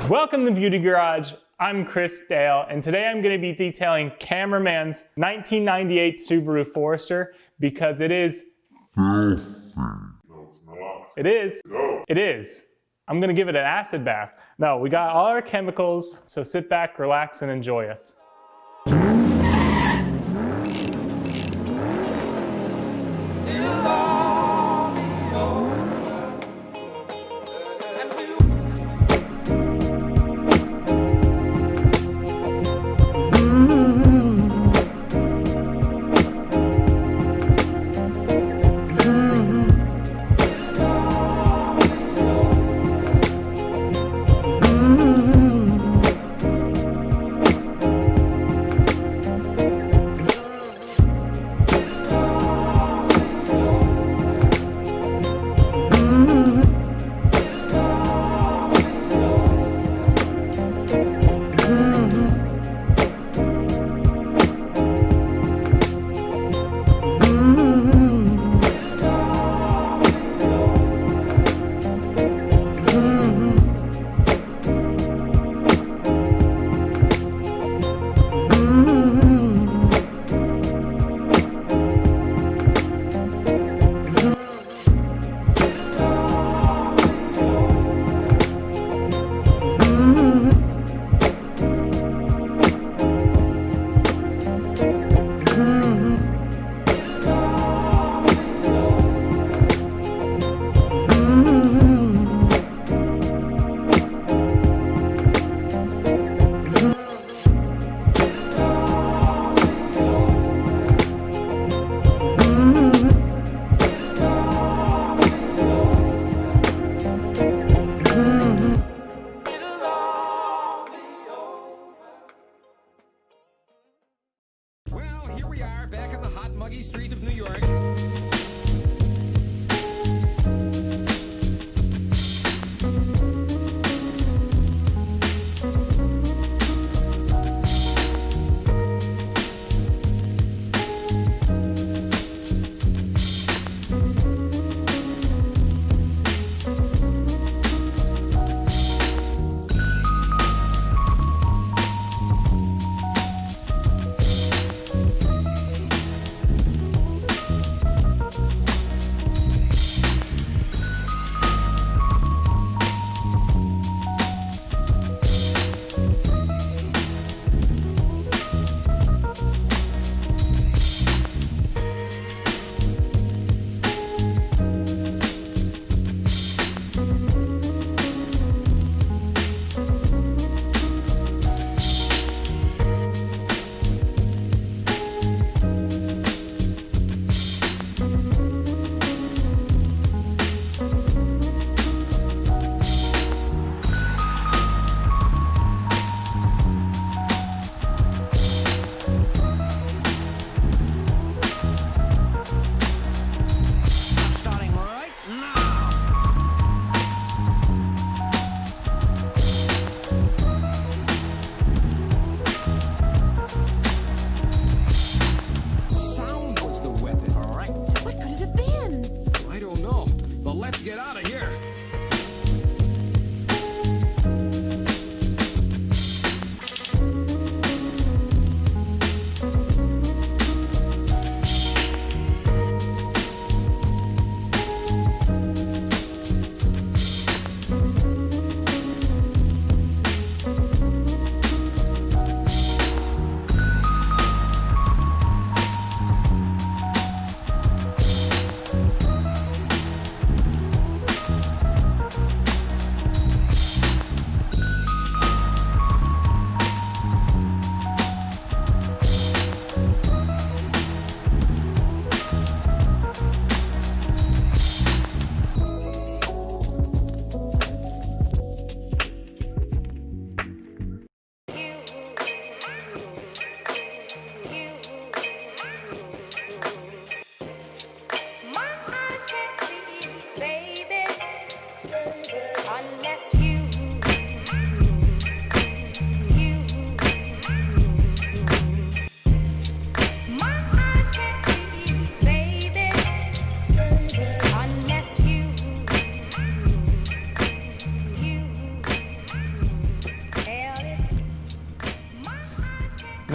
Welcome to Beauty Garage. I'm Chris Dale, and today I'm going to be detailing Cameraman's 1998 Subaru Forester because it is filthy. No, it's not. It is. No. It is. I'm going to give it an acid bath. No, we got all our chemicals, so sit back, relax, and enjoy it.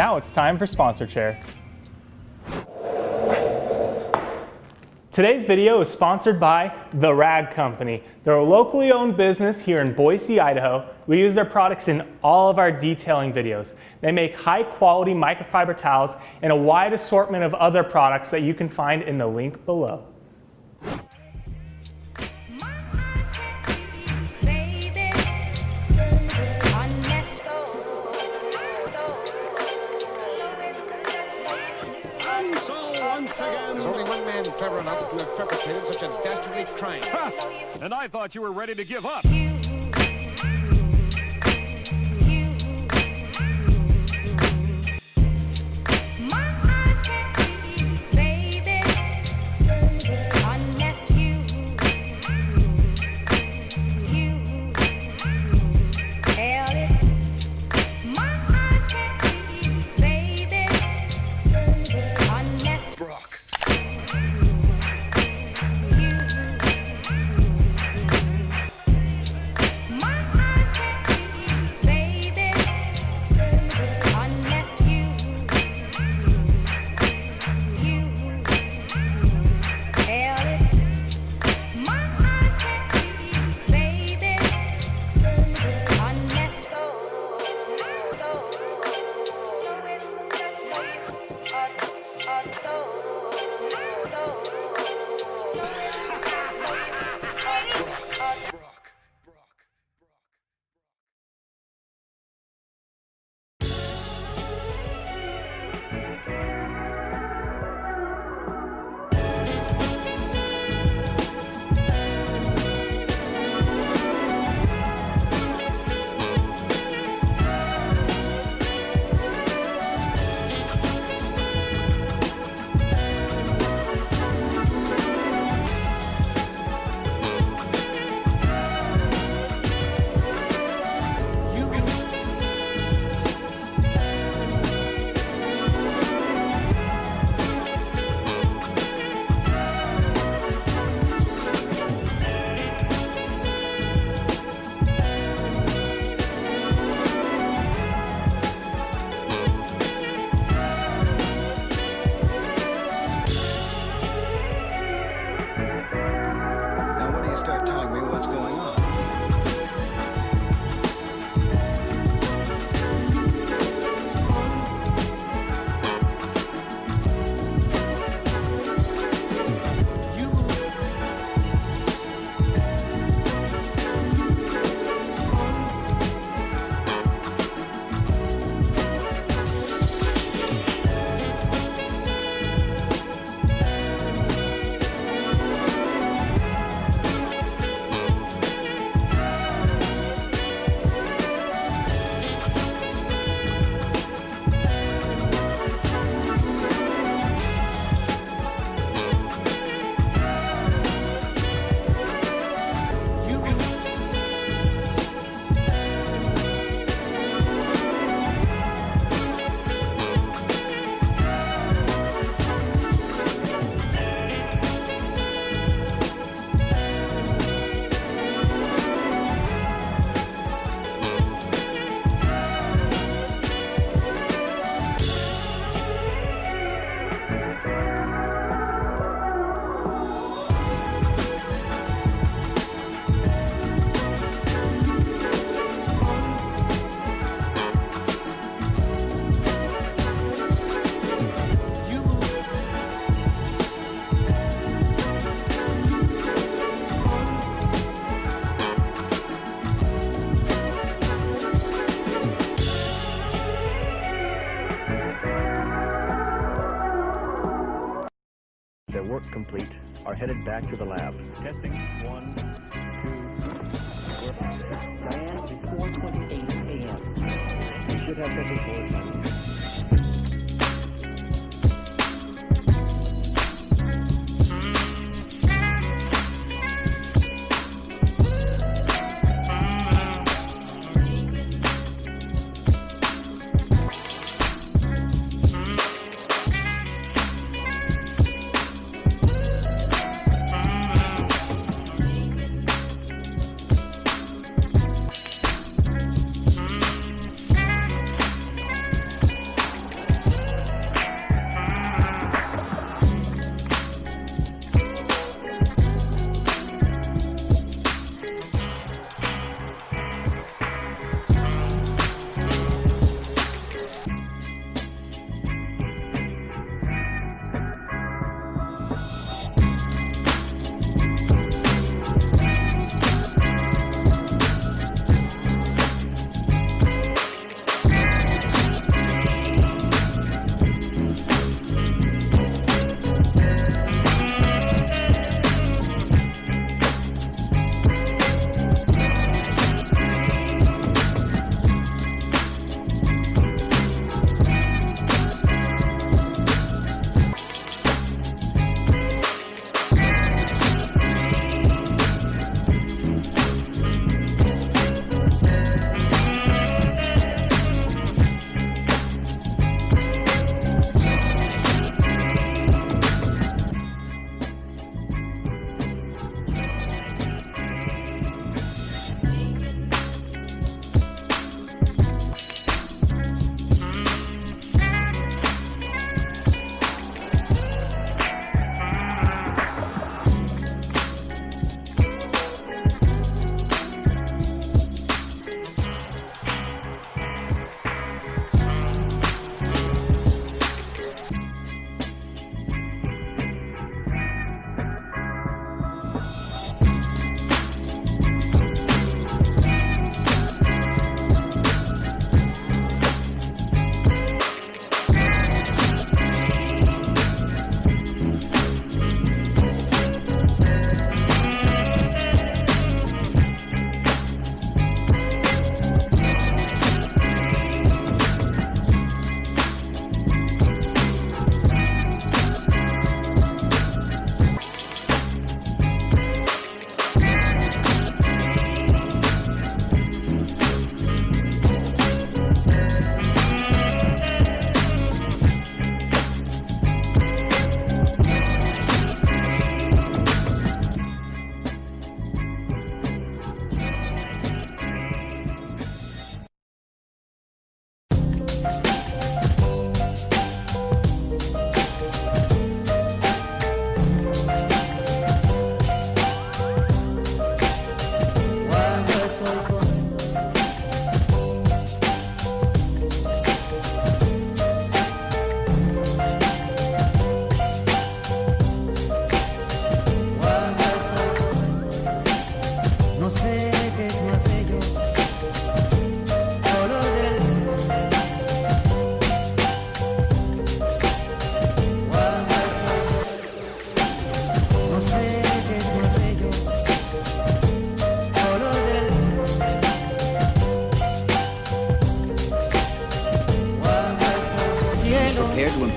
Now it's time for Sponsor Chair. Today's video is sponsored by The Rag Company. They're a locally owned business here in Boise, Idaho. We use their products in all of our detailing videos. They make high quality microfiber towels and a wide assortment of other products that you can find in the link below. There's only one man clever enough to have perpetrated such a dastardly crime. Ha! And I thought you were ready to give up. Start telling me what's going on. Their work complete, are headed back to the lab. Testing. 1, 2, Diane, it's 4:28 a.m. you should have something for us.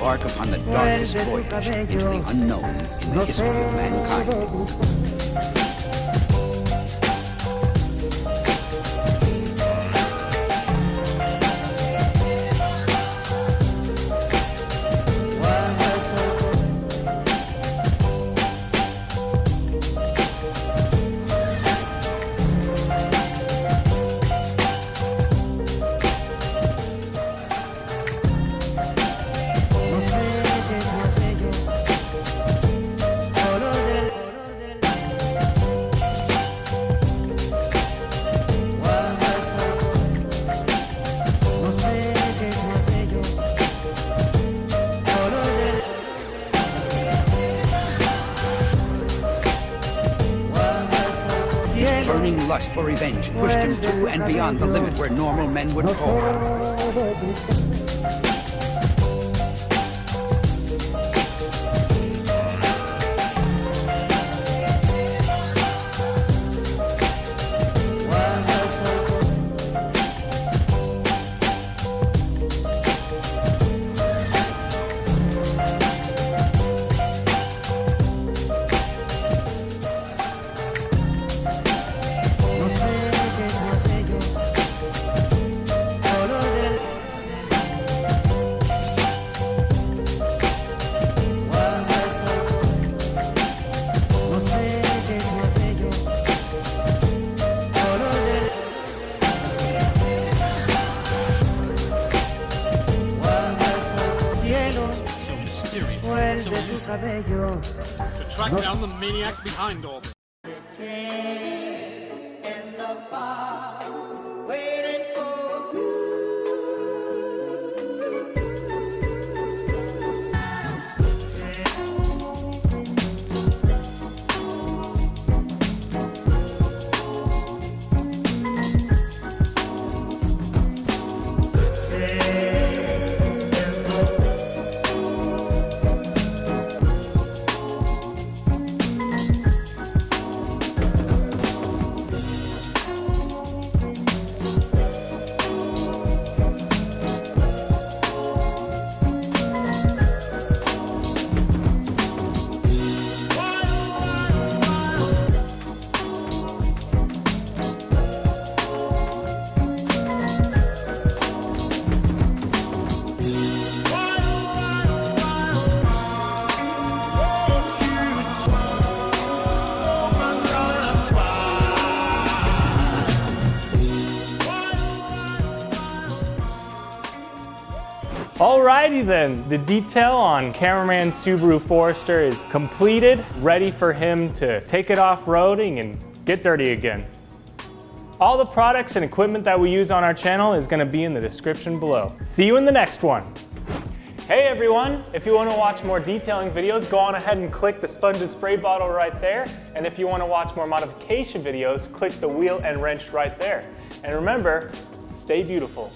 embark upon the darkest voyage into the unknown in the history of mankind. Burning lust for revenge pushed him to and beyond the limit where normal men would fall. To track down the maniac behind all this. Alrighty then, the detail on cameraman's Subaru Forester is completed, ready for him to take it off-roading and get dirty again. All the products and equipment that we use on our channel is going to be in the description below. See you in the next one. Hey everyone, if you want to watch more detailing videos, go on ahead and click the sponge and spray bottle right there. And if you want to watch more modification videos, click the wheel and wrench right there. And remember, stay beautiful.